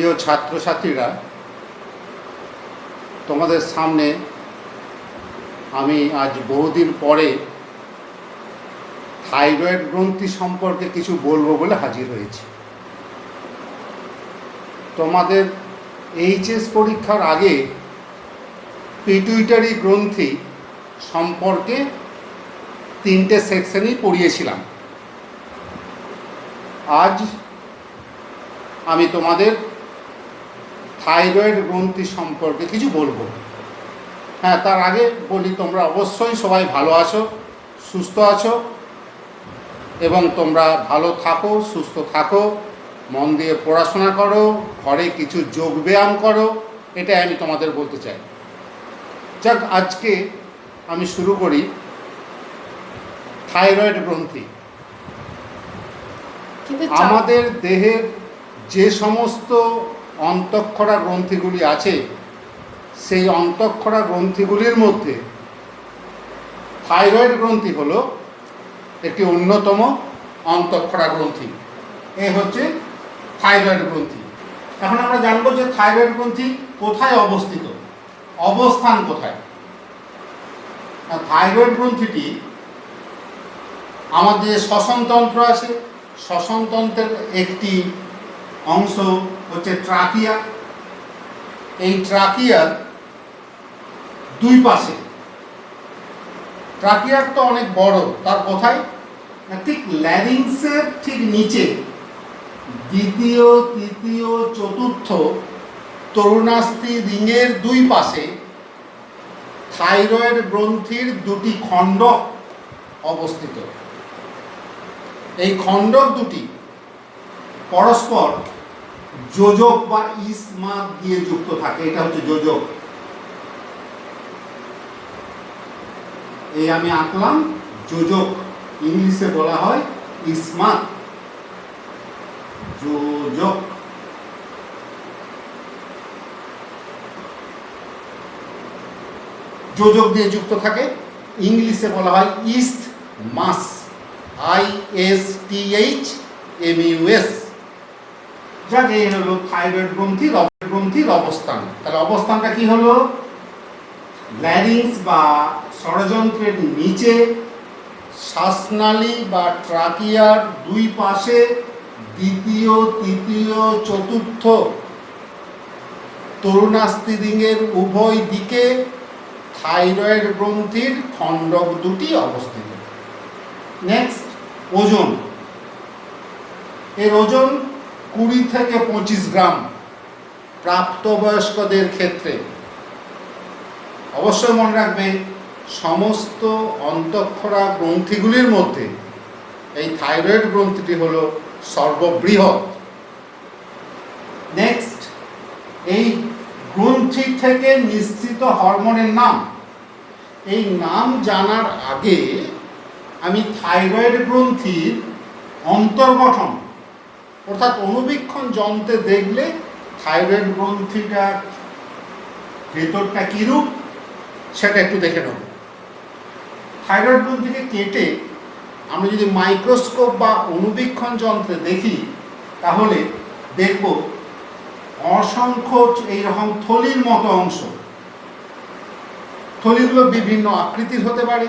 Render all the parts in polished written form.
প্রিয় ছাত্রছাত্রীরা, তোমাদের সামনে আমি আজ বহুদিন পরে থাইরয়েড গ্রন্থি সম্পর্কে কিছু বলবো বলে হাজির হয়েছি। তোমাদের এইচএস পরীক্ষার আগে পিটুইটারি গ্রন্থি সম্পর্কে 3টে সেকশনই পড়িয়েছিলাম। আজ আমি তোমাদের থাইরয়েড গ্রন্থি সম্পর্কে কিছু বলবো। হ্যাঁ, তার আগে বলি, তোমরা অবশ্যই সবাই ভালো আছো, সুস্থ আছো এবং তোমরা ভালো থাকো, সুস্থ থাকো, মন দিয়ে পড়াশোনা করো, ঘরে কিছু যোগব্যায়াম করো, এটাই আমি তোমাদের বলতে চাই। যাক, আজকে আমি শুরু করি থাইরয়েড গ্রন্থি। আমাদের দেহের যে সমস্ত অন্তঃক্ষরা গ্রন্থিগুলি আছে, সেই অন্তঃক্ষরা গ্রন্থিগুলির মধ্যে থাইরয়েড গ্রন্থি হলো একটি অন্যতম অন্তঃক্ষরা গ্রন্থি। এ হচ্ছে থাইরয়েড গ্রন্থি। এখন আমরা জানবো যে থাইরয়েড গ্রন্থি কোথায় অবস্থিত, অবস্থান কোথায়। থাইরয়েড গ্রন্থিটি আমাদের শ্বসনতন্ত্র আছে, শ্বসনতন্ত্রের একটি অংশ হচ্ছে ট্রাকিয়া। এই ট্রাকিয়ার দুই পাশে, ট্রাকিয়ার তো অনেক বড়, তার কোথায়, ঠিক ল্যারিংসের ঠিক নিচে দ্বিতীয়, তৃতীয়, চতুর্থ তরুণাস্থি রিংয়ের দুই পাশে থাইরয়েড গ্রন্থির দুটি খণ্ডক অবস্থিত। এই খণ্ডক দুটি পরস্পর যোজক বা ইসমাত দিয়ে যুক্ত থাকে। এটা হচ্ছে যোজক। এই আমি আঁকলাম যোজক, ইংলিশে বলা হয় ইসমাত, যোজক। যোজক দিয়ে যুক্ত থাকে, ইংলিশে বলা হয় ইসথমাস, ISTHMUS। যাক, এই হলো থাইরয়েড গ্রন্থির অবস্থান। তাহলে অবস্থানটা কি হলো, ল্যারিংস বা ষড়যন্ত্রের নিচে, শ্বাসনালী বা ট্রাকিয়ার দুই পাশে দ্বিতীয়, তৃতীয়, চতুর্থ তরুণাস্থি রিংয়ের উভয় দিকে থাইরয়েড গ্রন্থির খণ্ডক দুটি অবস্থিত। নেক্সট, ওজন। এর ওজন 20 থেকে 25 গ্রাম প্রাপ্তবয়স্কদের ক্ষেত্রে। অবশ্যই মনে রাখবে, সমস্ত অন্তঃক্ষরা গ্রন্থিগুলির মধ্যে এই থাইরয়েড গ্রন্থিটি হলো সর্ববৃহৎ। নেক্সট, এই গ্রন্থি থেকে নিঃসৃত হরমোনের নাম। এই নাম জানার আগে আমি থাইরয়েড গ্রন্থির অন্তর্গঠন, অর্থাৎ অনুবীক্ষণ যন্ত্রে দেখলে থাইরয়েড গ্রন্থিটা ভেতরটা কীরূপ সেটা একটু দেখে নেব। থাইরয়েড গ্রন্থিকে কেটে আমরা যদি মাইক্রোস্কোপ বা অনুবীক্ষণ যন্ত্রে দেখি, তাহলে দেখব অসংখ্য এইরকম থলির মতো অংশ। থলিগুলো বিভিন্ন আকৃতির হতে পারে।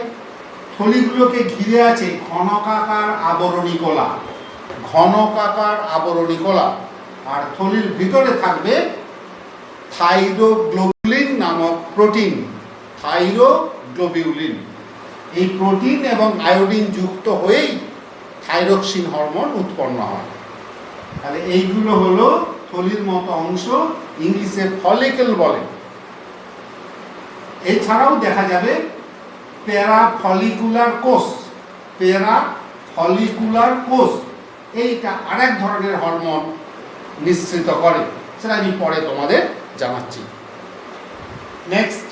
থলিগুলোকে ঘিরে আছে ঘনকাকার আবরণী কলা, ঘনকাকার আবরণী কলা। আর থলির ভিতরে থাকবে থাইরোগ্লোবিউলিন নামক প্রোটিন, থাইরোগ্লোবিউলিন। এই প্রোটিন এবং আয়োডিন যুক্ত হয়েই থাইরক্সিন হরমোন উৎপন্ন হয়। তাহলে এইগুলো হলো থলির মতো অংশ, ইংলিশে ফলিকেল বলে। এছাড়াও দেখা যাবে প্যারাফলিকুলার কোষ, প্যারাফলিকুলার কোষ এইটা আরেক ধরনের হরমোন নিঃসৃত করে, সেটা আমি পরে তোমাদের জানাচ্ছি। নেক্সট,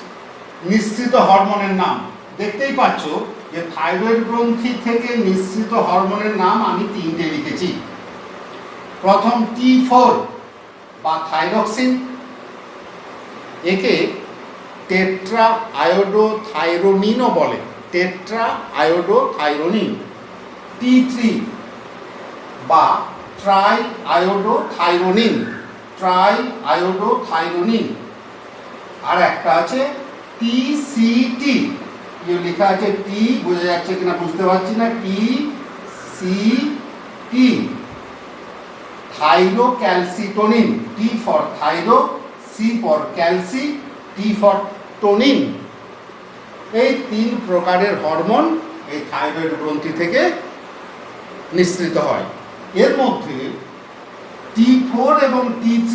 নিঃসৃত হরমোনের নাম। দেখতেই পাচ্ছ যে থাইরয়েড গ্রন্থি থেকে নিঃসৃত হরমোনের নাম আমি 3টে লিখেছি। প্রথম T4 বা থাইরক্সিন, একে টেট্রা আয়োডোথাইরোনিনও বলে, টেট্রা আয়োডোথাইরোনিন। T3 বা ট্রাই আয়োডোথাইরোনিন, ট্রাই আয়োডোথাইরোনিন, আর একটা আছে TCT, লেখা আছে টি, বোঝা যাচ্ছে কিনা বুঝতে পারছি না, TCT, thyrocalcitonin, T for thyro, C for calci, T for tonin. এই 3 প্রকারের হরমোন এই থাইরয়েড গ্রন্থি থেকে নিঃসৃত হয়। এর মধ্যে T4 এবং T3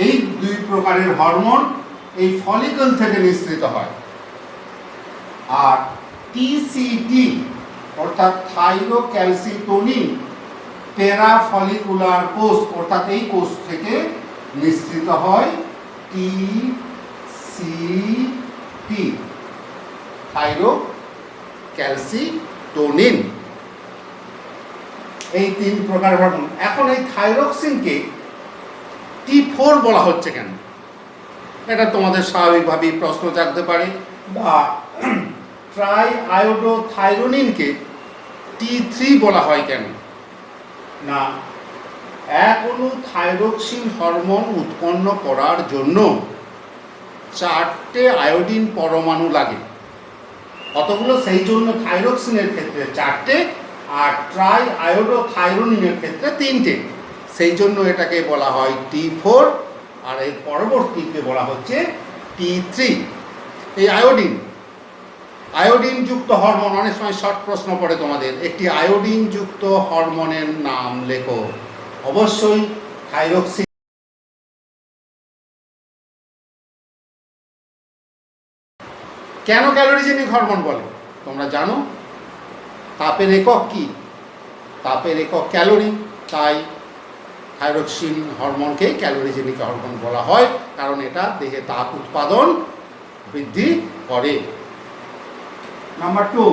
এই 2 প্রকারের হরমোন এই ফলিকল থেকে নিঃসৃত হয়। আর TCT অর্থাৎ থাইরোক্যালসিটোনিন প্যারাফলিকুলার কোষ অর্থাৎ এই কোষ থেকে নিঃসৃত হয় TCT, থাইরোক্যালসিটোনিন। এই 3 প্রকার হরমোন। এখন এই থাইরক্সিনকে T4 বলা হচ্ছে কেন? এটা তোমাদের স্বাভাবিকভাবেই প্রশ্ন জাগতে পারে। বা ট্রাই আয়োডোথাইরোনিনকে T3 বলা হয় কেন? না, এক অণু থাইরক্সিন হরমোন উৎপন্ন করার জন্য 4টে আয়োডিন পরমাণু লাগে। কতগুলো? সেই জন্য থাইরক্সিনের ক্ষেত্রে 4টে, আর ট্রাই আয়োডোথাইরোনিনের ক্ষেত্রে 3টে। সেই জন্য এটাকে বলা হয় T4, আর এর পরবর্তীকে বলা হচ্ছে T3। এই আয়োডিন যুক্ত হরমোন, অনেক সময় শর্ট প্রশ্ন পড়ে তোমাদের, একটি আয়োডিন যুক্ত হরমোনের নাম লেখো। অবশ্যই থাইরক্সিন। কেন ক্যালোরিজেনিক হরমোন বলে তোমরা জানো? তাপের একক কি? তাপের একক ক্যালোরি। তাই থাইরক্সিন হরমোনকে ক্যালোরিজেনিক হরমোন বলা হয়, কারণ এটা দেহে তাপ উৎপাদন বৃদ্ধি করে। নাম্বার 2,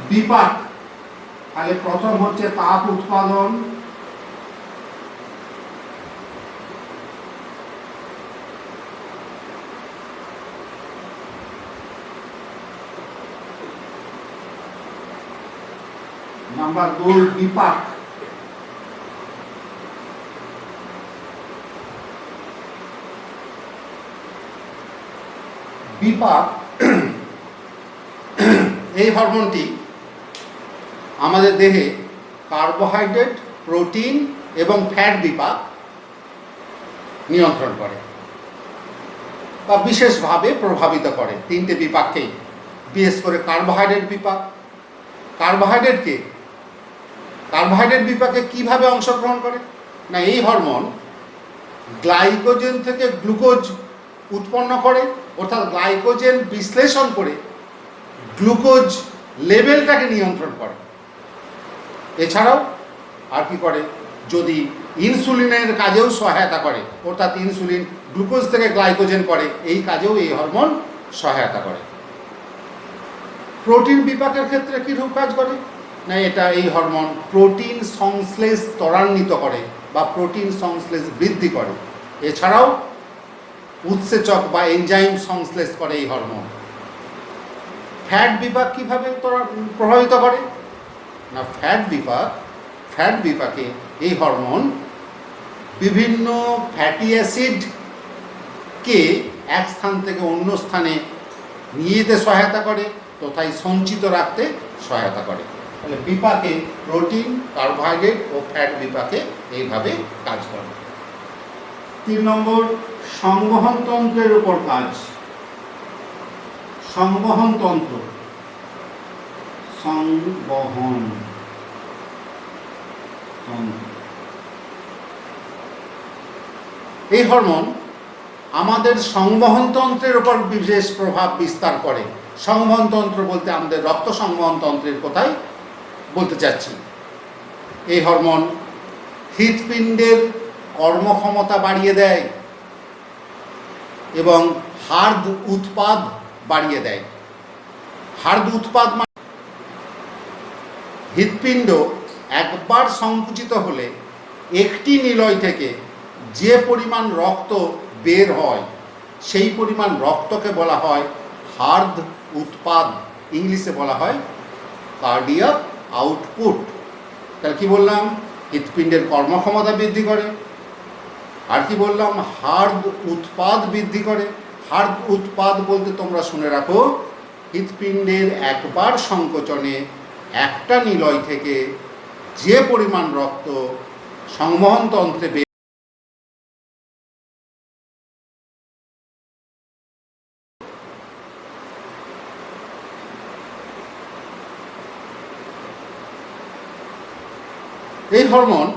বিপাক। তাহলে প্রথম হচ্ছে তাপ উৎপাদন, নাম্বার 2 বিপাক। বিপাক এই হরমোনটি আমাদের দেহে কার্বোহাইড্রেট, প্রোটিন এবং ফ্যাট বিপাক নিয়ন্ত্রণ করে বা বিশেষভাবে প্রভাবিত করে। 3টে বিপাককেই, বিশেষ করে কার্বোহাইড্রেট বিপাক। কার্বোহাইড্রেট বিপাকে কিভাবে অংশগ্রহণ করে? না, এই হরমোন গ্লাইকোজেন থেকে গ্লুকোজ উৎপন্ন করে, অর্থাৎ গ্লাইকোজেন বিশ্লেষণ করে গ্লুকোজ লেভেলটাকে নিয়ন্ত্রণ করে। এছাড়াও আর কি করে? যদি ইনসুলিনের কাজেও সহায়তা করে, অর্থাৎ ইনসুলিন গ্লুকোজ থেকে গ্লাইকোজেন করে, এই কাজেও এই হরমোন সহায়তা করে। প্রোটিন বিপাকের ক্ষেত্রে কীরূপ কাজ করে? না, এই হরমোন প্রোটিন সংশ্লেষ ত্বরান্বিত করে বা প্রোটিন সংশ্লেষ বৃদ্ধি করে। এছাড়াও উৎসেচক বা এনজাইম সংশ্লেষ করে এই হরমোন। ফ্যাট বিপাক কিভাবে প্রভাবিত করে? না, ফ্যাট বিপাকে এই হরমোন বিভিন্ন ফ্যাটি অ্যাসিডকে এক স্থান থেকে অন্য স্থানে নিয়ে যেতে সহায়তা করে, তথায় সঞ্চিত রাখতে সহায়তা করে। তাহলে বিপাকে প্রোটিন, কার্বোহাইড্রেট ও ফ্যাট বিপাকে এইভাবে কাজ করে। 3 নম্বর, সংবহনতন্ত্রের উপর কাজ। সংবহনতন্ত্র, এই হরমোন আমাদের সংবহনতন্ত্রের উপর বিশেষ প্রভাব বিস্তার করে। সংবহনতন্ত্র বলতে আমাদের রক্ত সংবহনতন্ত্রের কথাই বলতে চাচ্ছি। এই হরমোন হৃৎপিণ্ডের কর্মক্ষমতা বাড়িয়ে দেয় এবং হাড় উৎপাদ বাড়িয়ে দেয়। হাড় উৎপাদ মানে হৃৎপিণ্ড একবার সংকুচিত হলে একটি নিলয় থেকে যে পরিমাণ রক্ত বের হয় সেই পরিমাণ রক্তকে বলা হয় হার্ট উৎপাদ, ইংলিশে বলা হয় কার্ডিয়াক আউটপুট। তাহলে কি বললাম? হৃৎপিণ্ডের কর্মক্ষমতা বৃদ্ধি করে। আর কি বললাম, হাড় উৎপাদ বৃদ্ধি করে। হাড় উৎপাদ বলতে তোমরা শুনে রাখো, হৃৎপিণ্ডের একবার সংকোচনে একটা নিলয় থেকে যে পরিমাণ রক্ত সংবহন তন্ত্রে এই হরমোন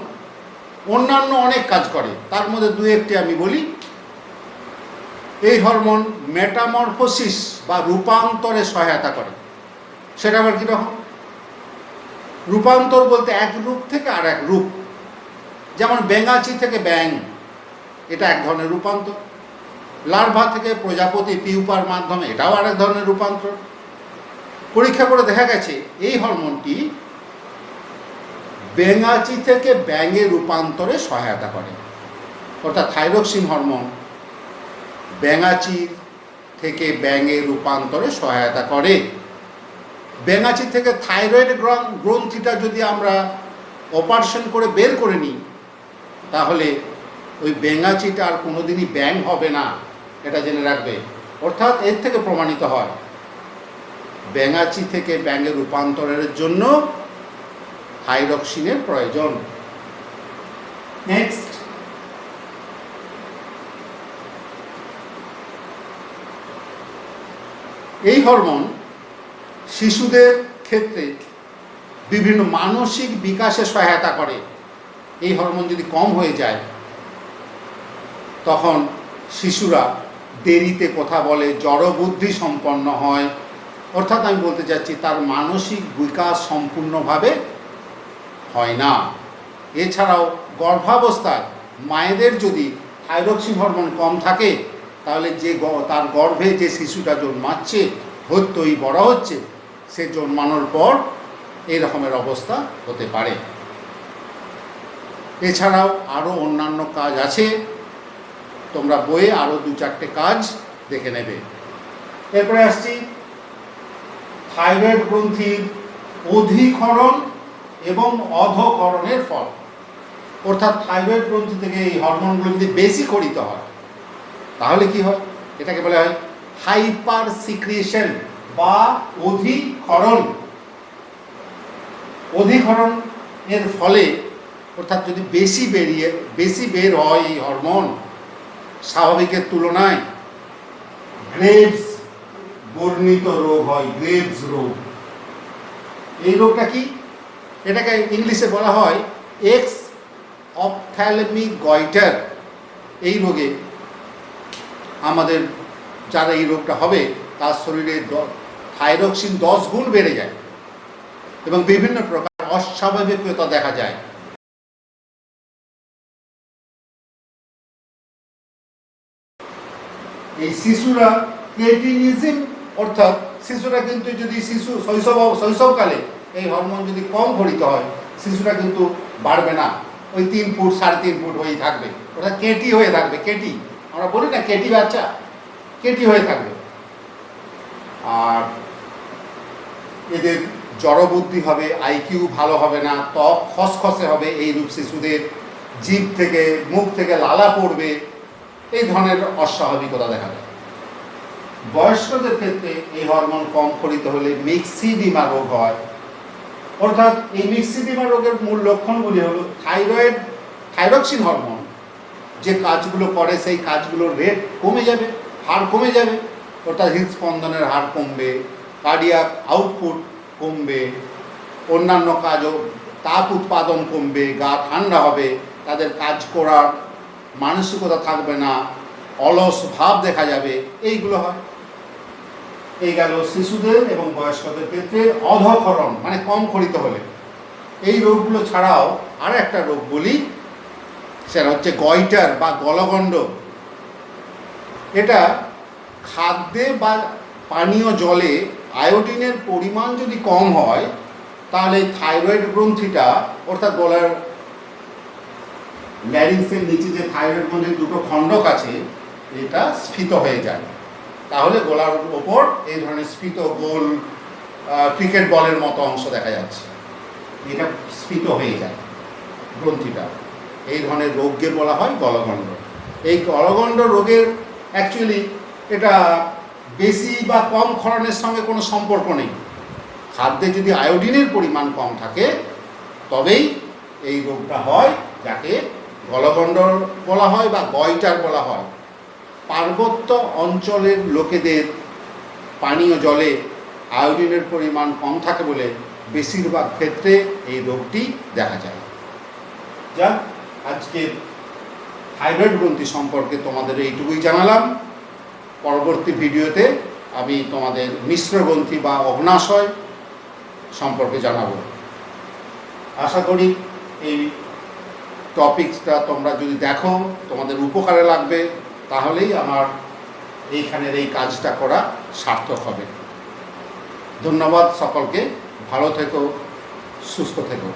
অন্যান্য অনেক কাজ করে, তার মধ্যে দু একটি আমি বলি। এই হরমোন মেটামরফোসিস বা রূপান্তরে সহায়তা করে। সেটা আবার কীরকম? রূপান্তর বলতে এক রূপ থেকে আর এক রূপ, যেমন ব্যাঙাচি থেকে ব্যাঙ, এটা এক ধরনের রূপান্তর। লার্ভা থেকে প্রজাপতি পিউপার মাধ্যমে, এটাও আরেক ধরনের রূপান্তর। পরীক্ষা করে দেখা গেছে এই হরমোনটি ব্যাঙাচি থেকে ব্যাঙে রূপান্তরে সহায়তা করে। অর্থাৎ থাইরক্সিন হরমোন ব্যাঙাচি থেকে ব্যাঙে রূপান্তরে সহায়তা করে। ব্যাঙাচি থেকে থাইরয়েড গ্রন্থিটা যদি আমরা অপারেশন করে বের করে নিই, তাহলে ওই ব্যাঙাচিটা আর কোনোদিনই ব্যাঙ হবে না, এটা জেনে রাখবে। অর্থাৎ এর থেকে প্রমাণিত হয় ব্যাঙাচি থেকে ব্যাঙে রূপান্তরের জন্য থাইরক্সিনের প্রয়োজন। নেক্সট, এই হরমোন শিশুদের ক্ষেত্রে বিভিন্ন মানসিক বিকাশে সহায়তা করে। এই হরমোন যদি কম হয়ে যায়, তখন শিশুরা দেরিতে কথা বলে, জড়বুদ্ধি সম্পন্ন হয়। অর্থাৎ আমি বলতে চাচ্ছি তার মানসিক বিকাশ সম্পূর্ণভাবে হয় না। এছাড়াও গর্ভাবস্থায় মায়েদের যদি থাইরক্সিন হরমোন কম থাকে, তাহলে যে তার গর্ভে যে শিশুটা জন্মাচ্ছে, হত্যই বড় হচ্ছে, সে জন্মানোর পর এই রকমের অবস্থা হতে পারে। এছাড়াও আরও অন্যান্য কাজ আছে, তোমরা বইয়ে আরও 2-4টে কাজ দেখে নেবে। এরপরে আসছি থাইরয়েড গ্রন্থির অধিকরণ এবং অধকরণের ফল। অর্থাৎ থাইরয়েড গ্রন্থি থেকে এই হরমোনগুলো যদি বেশি খরিত হয়, তাহলে কি হয়? এটাকে বলা হয় হাইপার সিক্রিয়েশন বা অধিকরণ। অধিকরণ এর ফলে, অর্থাৎ যদি বেশি বের হয় এই হরমোন স্বাভাবিকের তুলনায়, গ্রেভস বর্ণিত রোগ হয়, গ্রেভস রোগ। এই রোগটা কি? এটাকে ইংলিশে বলা হয় এক্স অপথ্যালমিক গয়টার। এই রোগে আমাদের যারা এই রোগটা হবে, তার শরীরে থাইরক্সিন 10 গুণ বেড়ে যায় এবং বিভিন্ন প্রকার অস্বাভাবিকতা দেখা যায়। এই শিশুরা ক্রেটিনিজম, অর্থাৎ শিশুরা কিন্তু যদি শৈশবকালে এই হরমোন যদি কম ঘটিত হয়, শিশুরা কিন্তু বাড়বে না, ওই 3 ফুট 3.5 ফুট হয়েই থাকবে। ওটা কেটি হয়ে থাকবে। কেটি আমরা বলি না, কেটি বাচ্চা, কেটি হয়ে থাকবে। আর এদের জড়বুদ্ধি হবে, আইকিউ ভালো হবে না, ত্বক খসখসে হবে এই রূপ শিশুদের, জিভ থেকে মুখ থেকে লালা পড়বে, এই ধরনের অস্বাভাবিকতা দেখা যায়। বয়স্কদের ক্ষেত্রে এই হরমোন কম খরিত হলে মিক্সিডিমা রোগ হয়। অর্থাৎ এই মিক্সিডিমা রোগের মূল লক্ষণগুলি হলো থাইরক্সিন হরমোন যে কাজগুলো করে, সেই কাজগুলোর রেট কমে যাবে, হার কমে যাবে। অর্থাৎ হৃদস্পন্দনের হার কমবে, কার্ডিয়াক আউটপুট কমবে, অন্যান্য কাজও, তাপ উৎপাদন কমবে, গা ঠান্ডা হবে, তাদের কাজ করার মানসিকতা থাকবে না, অলস ভাব দেখা যাবে, এইগুলো হয়। এই গেল শিশুদের এবং বয়স্কদের ক্ষেত্রে অধকরণ, মানে কম খরিত হলে। এই রোগগুলো ছাড়াও আর একটা রোগ বলি, সেটা হচ্ছে গয়টার বা গলগণ্ড। এটা খাদ্যে বা পানীয় জলে আয়োডিনের পরিমাণ যদি কম হয়, তাহলে থাইরয়েড গ্রন্থিটা, অর্থাৎ গলার ল্যারিংসের নিচে যে থাইরয়েড গ্রন্থির 2টো খণ্ডক আছে, এটা স্ফীত হয়ে যায়। তাহলে গলার ওপর এই ধরনের স্ফীত গোল ক্রিকেট বলের মতো অংশ দেখা যাচ্ছে, এটা স্ফীত হয়ে যায়। গ্রন্থিটা, এই ধরনের রোগকে বলা হয় গলগণ্ড। এই গলগণ্ড রোগের অ্যাকচুয়ালি এটা বেশি বা কম ক্ষরণের সঙ্গে কোনো সম্পর্ক নেই। খাদ্যে যদি আয়োডিনের পরিমাণ কম থাকে তবেই এই রোগটা হয়, যাকে গলগণ্ড বলা হয় বা গয়টার বলা হয়। পার্বত্য অঞ্চলের লোকেদের পানীয় জলে আয়োডিনের পরিমাণ কম থাকে বলে বেশিরভাগ ক্ষেত্রে এই রোগটি দেখা যায়। যাক, আজকে থাইরয়েড গ্রন্থি সম্পর্কে তোমাদের এইটুকুই জানালাম। পরবর্তী ভিডিওতে আমি তোমাদের মিশ্র গ্রন্থি বা অগ্নাশয় সম্পর্কে জানাবো। আশা করি এই টপিকসটা তোমরা যদি দেখো তোমাদের উপকারে লাগবে, তাহলেই আমার এইখানের এই কাজটা করা সার্থক হবে। ধন্যবাদ সকলকে, ভালো থেকো, সুস্থ থেকো।